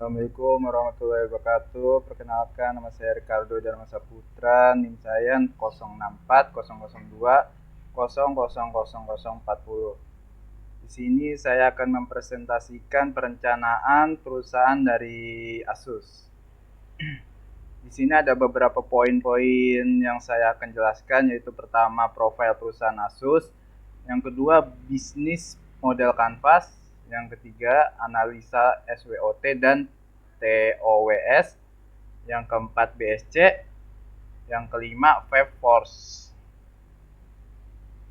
Assalamualaikum warahmatullahi wabarakatuh. Perkenalkan, nama saya Ricardo Dharma Saputra, NIM saya 064 002 000040. Di sini saya akan mempresentasikan perencanaan perusahaan dari Asus. Di sini ada beberapa poin-poin yang saya akan jelaskan, yaitu pertama profil perusahaan Asus, yang kedua bisnis model kanvas, yang ketiga analisa SWOT dan TOWS, yang keempat BSC, yang kelima Web Force.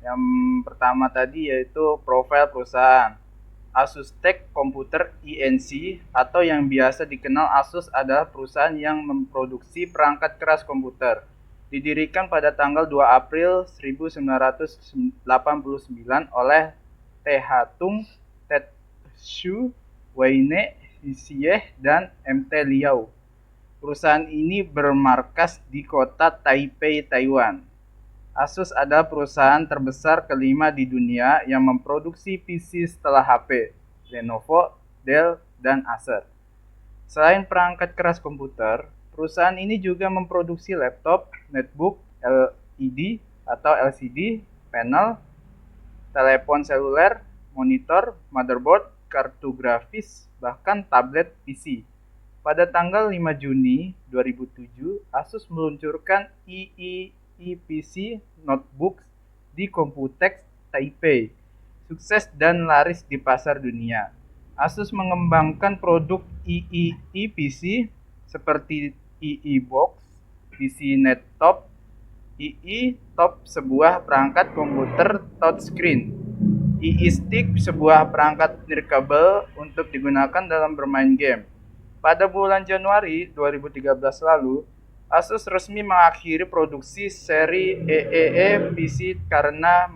Yang pertama tadi yaitu profil perusahaan. Asus Tech Computer Inc. atau yang biasa dikenal Asus adalah perusahaan yang memproduksi perangkat keras komputer. Didirikan pada tanggal 2 April 1989 oleh Hatung, Tetsu, Waine, Hsieh, dan MT Liao. Perusahaan ini bermarkas di kota Taipei, Taiwan. Asus adalah perusahaan terbesar kelima di dunia yang memproduksi PC setelah HP, Lenovo, Dell, dan Acer. Selain perangkat keras komputer, perusahaan ini juga memproduksi laptop, netbook, LED atau LCD, panel, telepon seluler, monitor, motherboard, kartu grafis, bahkan tablet PC. Pada tanggal 5 Juni 2007, Asus meluncurkan EPC Notebooks di Computex Taipei, sukses dan laris di pasar dunia. Asus mengembangkan produk EPC seperti EEBox, PC Nettop, Top sebuah perangkat komputer touchscreen, Stick sebuah perangkat nirkabel untuk digunakan dalam bermain game. Pada bulan Januari 2013 lalu, Asus resmi mengakhiri produksi seri EEE PC karena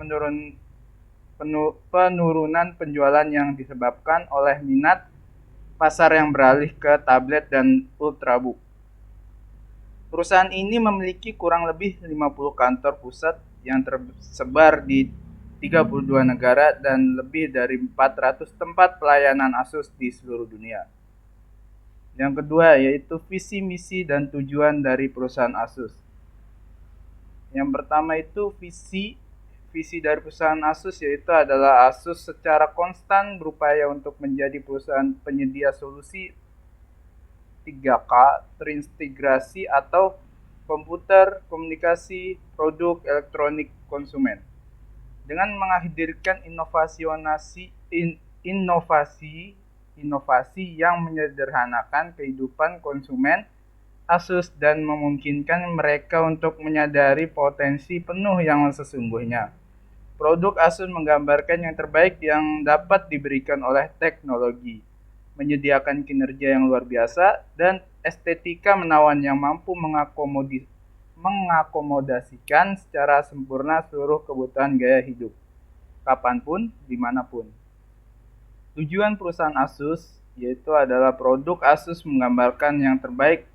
penurunan penjualan yang disebabkan oleh minat pasar yang beralih ke tablet dan ultrabook. Perusahaan ini memiliki kurang lebih 50 kantor pusat yang tersebar di 32 negara dan lebih dari 400 tempat pelayanan Asus di seluruh dunia. Yang kedua yaitu visi, misi, dan tujuan dari perusahaan Asus. Yang pertama itu visi dari perusahaan Asus yaitu adalah Asus secara konstan berupaya untuk menjadi perusahaan penyedia solusi 3K terintegrasi atau komputer, komunikasi, produk elektronik konsumen. Dengan menghadirkan inovasi yang menyederhanakan kehidupan konsumen Asus dan memungkinkan mereka untuk menyadari potensi penuh yang sesungguhnya. Produk Asus menggambarkan yang terbaik yang dapat diberikan oleh teknologi, menyediakan kinerja yang luar biasa, dan estetika menawan yang mampu mengakomodasikan secara sempurna seluruh kebutuhan gaya hidup, kapanpun, dimanapun. Tujuan perusahaan Asus yaitu adalah produk Asus menggambarkan yang terbaik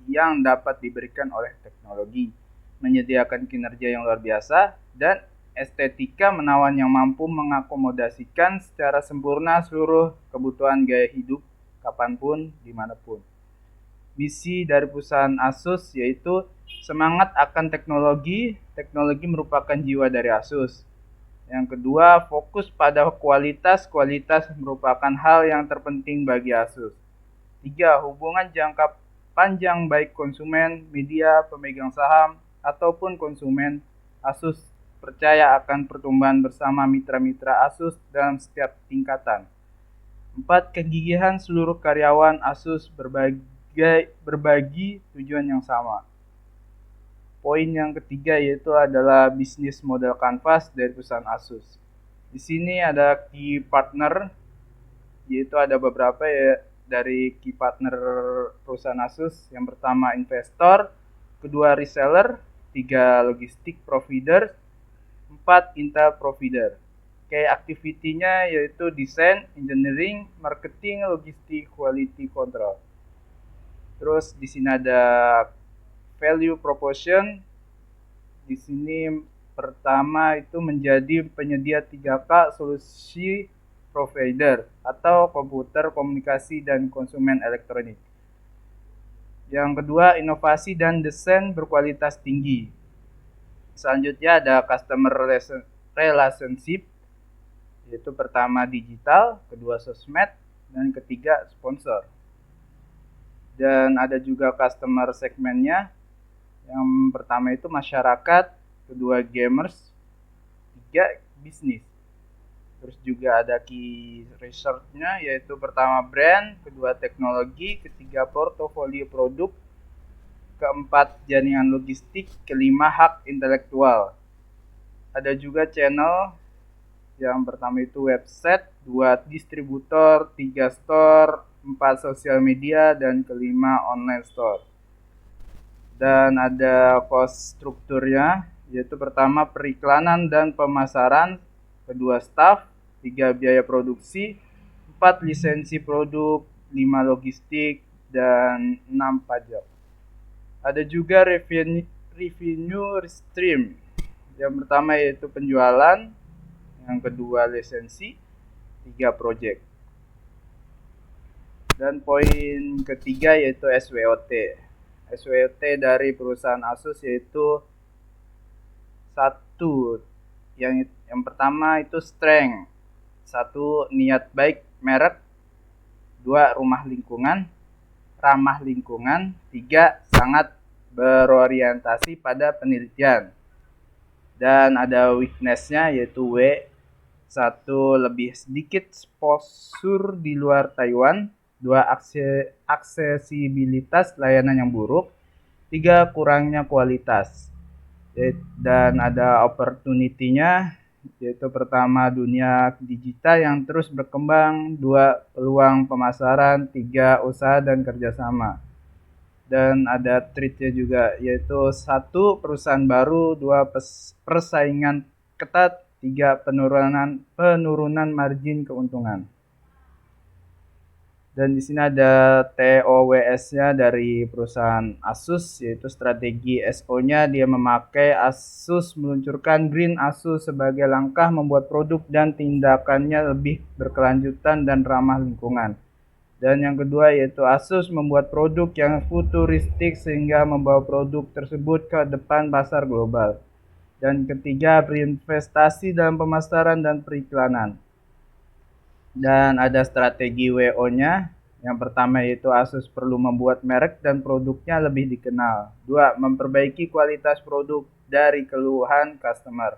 yang dapat diberikan oleh teknologi, menyediakan kinerja yang luar biasa, dan estetika menawan yang mampu mengakomodasikan secara sempurna seluruh kebutuhan gaya hidup, kapanpun, dimanapun. Misi dari perusahaan Asus yaitu semangat akan teknologi, teknologi merupakan jiwa dari Asus. Yang kedua, fokus pada kualitas, kualitas merupakan hal yang terpenting bagi Asus. 3. Hubungan jangka panjang baik konsumen, media, pemegang saham, ataupun konsumen. Asus percaya akan pertumbuhan bersama mitra-mitra Asus dalam setiap tingkatan. 4. Kegigihan seluruh karyawan Asus berbagi tujuan yang sama. Poin yang ketiga yaitu adalah bisnis model kanvas dari perusahaan Asus. Di sini ada key partner, yaitu ada beberapa ya dari key partner perusahaan Asus. Yang pertama investor, kedua reseller, 3 logistik provider, 4 intel provider. Kayak activity-nya yaitu desain, engineering, marketing, logistik, quality control. Terus di sini ada value proposition. Di sini pertama itu menjadi penyedia 3K solusi provider atau komputer komunikasi dan konsumen elektronik. Yang kedua, inovasi dan desain berkualitas tinggi. Selanjutnya ada customer relationship, yaitu pertama digital, kedua sosmed, dan ketiga sponsor. Dan ada juga customer segmennya. Yang pertama itu masyarakat, kedua gamers, tiga bisnis. Terus juga ada key research-nya, yaitu pertama brand, kedua teknologi, ketiga portofolio produk, keempat jaringan logistik, kelima hak intelektual. Ada juga channel, yang pertama itu website, dua distributor, tiga store, empat sosial media, dan kelima online store. Dan ada cost strukturnya, yaitu pertama periklanan dan pemasaran, kedua staff, tiga biaya produksi, empat lisensi produk, lima logistik, dan enam pajak. Ada juga revenue stream. Yang pertama yaitu penjualan, yang kedua lisensi, tiga project. Dan poin ketiga yaitu SWOT. SWOT dari perusahaan Asus yaitu satu, yang pertama itu strength, satu niat baik merek, dua ramah lingkungan, tiga sangat berorientasi pada penelitian. Dan ada weakness-nya yaitu W, satu lebih sedikit exposure di luar Taiwan, dua aksesibilitas layanan yang buruk, tiga kurangnya kualitas. Dan ada opportunity-nya, yaitu pertama dunia digital yang terus berkembang, dua peluang pemasaran, tiga usaha dan kerjasama. Dan ada threat-nya juga, yaitu satu perusahaan baru, dua persaingan ketat, tiga penurunan margin keuntungan. Dan di sini ada TOWS-nya dari perusahaan Asus, yaitu strategi SO-nya dia memakai Asus meluncurkan Green Asus sebagai langkah membuat produk dan tindakannya lebih berkelanjutan dan ramah lingkungan. Dan yang kedua yaitu Asus membuat produk yang futuristik sehingga membawa produk tersebut ke depan pasar global. Dan ketiga, berinvestasi dalam pemasaran dan periklanan. Dan ada strategi WO-nya. Yang pertama yaitu Asus perlu membuat merek dan produknya lebih dikenal. Dua, memperbaiki kualitas produk dari keluhan customer.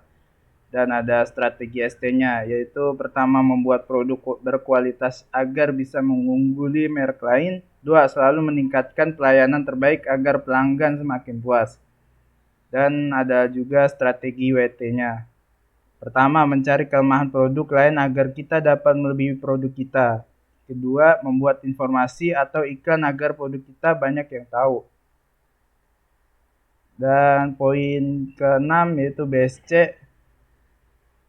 Dan ada strategi ST-nya, yaitu pertama membuat produk berkualitas agar bisa mengungguli merek lain. Dua, selalu meningkatkan pelayanan terbaik agar pelanggan semakin puas. Dan ada juga strategi WT-nya. Pertama, mencari kelemahan produk lain agar kita dapat melebihi produk kita. Kedua, membuat informasi atau iklan agar produk kita banyak yang tahu. Dan poin ke-6 yaitu BSC.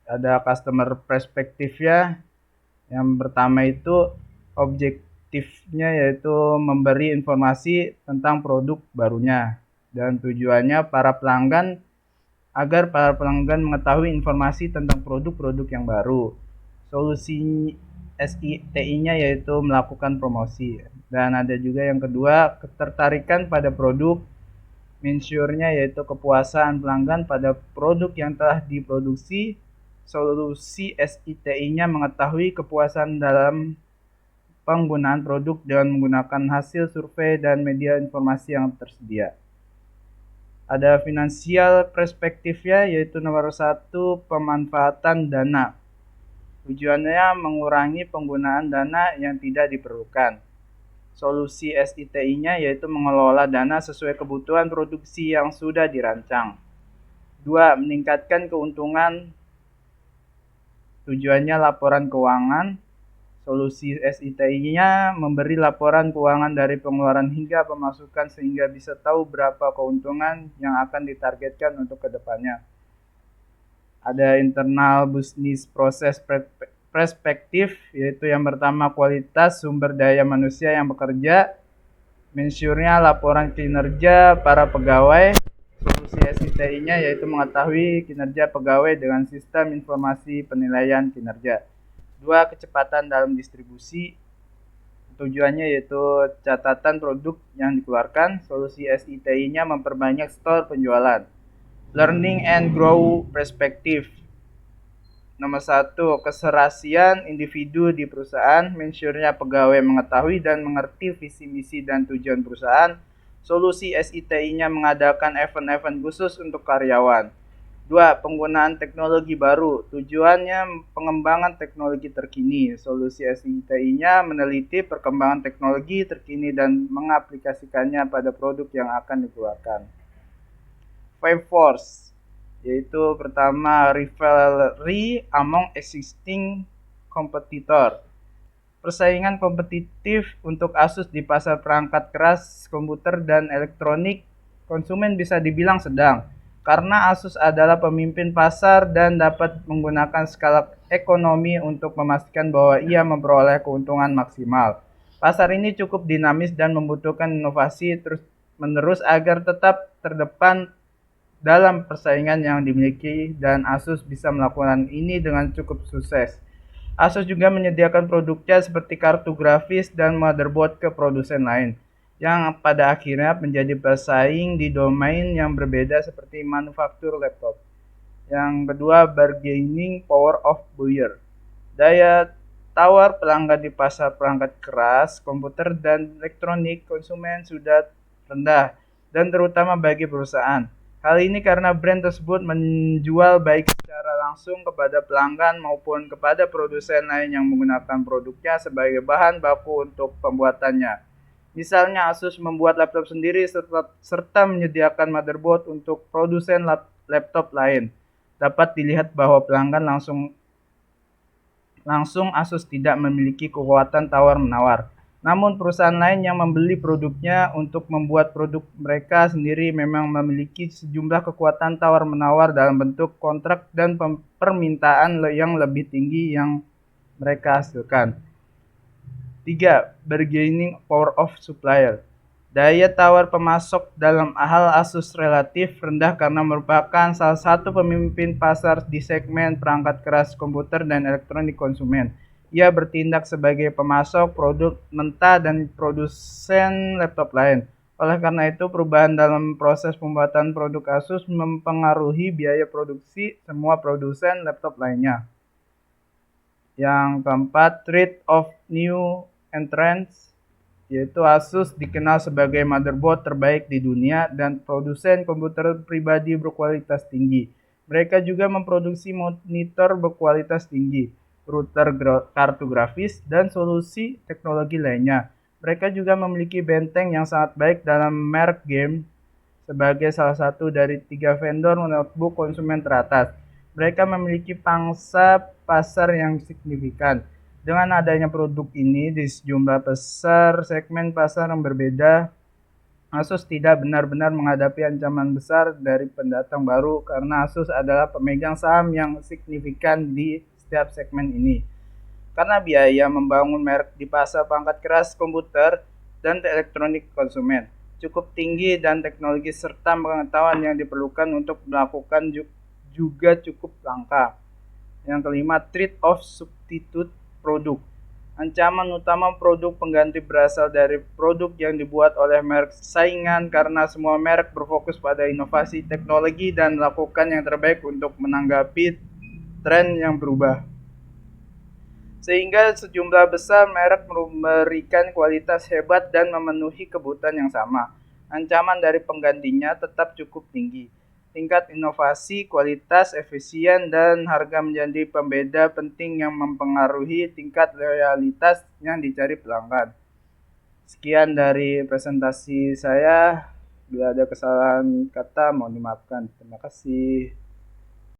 Ada customer perspektifnya. Yang pertama itu objektifnya yaitu memberi informasi tentang produk barunya. Dan tujuannya agar para pelanggan mengetahui informasi tentang produk-produk yang baru. Solusi SITI-nya yaitu melakukan promosi. Dan ada juga yang kedua, ketertarikan pada produk. Mensyurnya yaitu kepuasan pelanggan pada produk yang telah diproduksi. Solusi SITI-nya mengetahui kepuasan dalam penggunaan produk dengan menggunakan hasil survei dan media informasi yang tersedia. Ada finansial perspektifnya yaitu nomor 1, pemanfaatan dana. Tujuannya mengurangi penggunaan dana yang tidak diperlukan. Solusi SITI-nya yaitu mengelola dana sesuai kebutuhan produksi yang sudah dirancang. 2, meningkatkan keuntungan. Tujuannya laporan keuangan. Solusi SITI-nya memberi laporan keuangan dari pengeluaran hingga pemasukan sehingga bisa tahu berapa keuntungan yang akan ditargetkan untuk kedepannya. Ada internal business proses perspektif, yaitu yang pertama kualitas sumber daya manusia yang bekerja. Mensyurnya laporan kinerja para pegawai. Solusi SITI-nya yaitu mengetahui kinerja pegawai dengan sistem informasi penilaian kinerja. Dua, kecepatan dalam distribusi. Tujuannya yaitu catatan produk yang dikeluarkan. Solusi SITI-nya memperbanyak store penjualan. Learning and grow perspective. Nomor satu, keserasian individu di perusahaan, mensurenya pegawai mengetahui dan mengerti visi misi dan tujuan perusahaan. Solusi SITI-nya mengadakan event-event khusus untuk karyawan. Dua, penggunaan teknologi baru. Tujuannya pengembangan teknologi terkini. Solusi SITI-nya meneliti perkembangan teknologi terkini dan mengaplikasikannya pada produk yang akan dikeluarkan. Five force, yaitu pertama, rivalry among existing competitor. Persaingan kompetitif untuk Asus di pasar perangkat keras, komputer, dan elektronik konsumen bisa dibilang sedang, karena Asus adalah pemimpin pasar dan dapat menggunakan skala ekonomi untuk memastikan bahwa ia memperoleh keuntungan maksimal. Pasar ini cukup dinamis dan membutuhkan inovasi terus-menerus agar tetap terdepan dalam persaingan yang dimiliki, dan Asus bisa melakukan ini dengan cukup sukses. Asus juga menyediakan produknya seperti kartu grafis dan motherboard ke produsen lain, yang pada akhirnya menjadi pesaing di domain yang berbeda seperti manufaktur laptop. Yang kedua, bargaining power of buyer. Daya tawar pelanggan di pasar perangkat keras, komputer, dan elektronik konsumen sudah rendah, dan terutama bagi perusahaan. Hal ini karena brand tersebut menjual baik secara langsung kepada pelanggan maupun kepada produsen lain yang menggunakan produknya sebagai bahan baku untuk pembuatannya. Misalnya Asus membuat laptop sendiri serta menyediakan motherboard untuk produsen laptop lain. Dapat dilihat bahwa pelanggan langsung Asus tidak memiliki kekuatan tawar-menawar. Namun perusahaan lain yang membeli produknya untuk membuat produk mereka sendiri memang memiliki sejumlah kekuatan tawar-menawar dalam bentuk kontrak dan permintaan yang lebih tinggi yang mereka hasilkan. 3. Bargaining power of supplier. Daya tawar pemasok dalam hal Asus relatif rendah karena merupakan salah satu pemimpin pasar di segmen perangkat keras komputer dan elektronik konsumen. Ia bertindak sebagai pemasok produk mentah dan produsen laptop lain. Oleh karena itu, perubahan dalam proses pembuatan produk Asus mempengaruhi biaya produksi semua produsen laptop lainnya. Yang keempat, threat of new entrants, yaitu Asus dikenal sebagai motherboard terbaik di dunia dan produsen komputer pribadi berkualitas tinggi. Mereka juga memproduksi monitor berkualitas tinggi, router, kartu grafis, dan solusi teknologi lainnya. Mereka juga memiliki benteng yang sangat baik dalam merek game sebagai salah satu dari 3 vendor notebook konsumen teratas. Mereka memiliki pangsa pasar yang signifikan. Dengan adanya produk ini di sejumlah besar segmen pasar yang berbeda, Asus tidak benar-benar menghadapi ancaman besar dari pendatang baru karena Asus adalah pemegang saham yang signifikan di setiap segmen ini. Karena biaya membangun merek di pasar perangkat keras komputer dan elektronik konsumen cukup tinggi dan teknologi serta pengetahuan yang diperlukan untuk melakukan juga cukup langka. Yang kelima, threat of substitute produk. Ancaman utama produk pengganti berasal dari produk yang dibuat oleh merek saingan karena semua merek berfokus pada inovasi teknologi dan melakukan yang terbaik untuk menanggapi tren yang berubah. Sehingga sejumlah besar merek memberikan kualitas hebat dan memenuhi kebutuhan yang sama. Ancaman dari penggantinya tetap cukup tinggi. Tingkat inovasi, kualitas, efisien, dan harga menjadi pembeda penting yang mempengaruhi tingkat loyalitas yang dicari pelanggan. Sekian dari presentasi saya. Bila ada kesalahan kata, mohon dimaafkan. Terima kasih.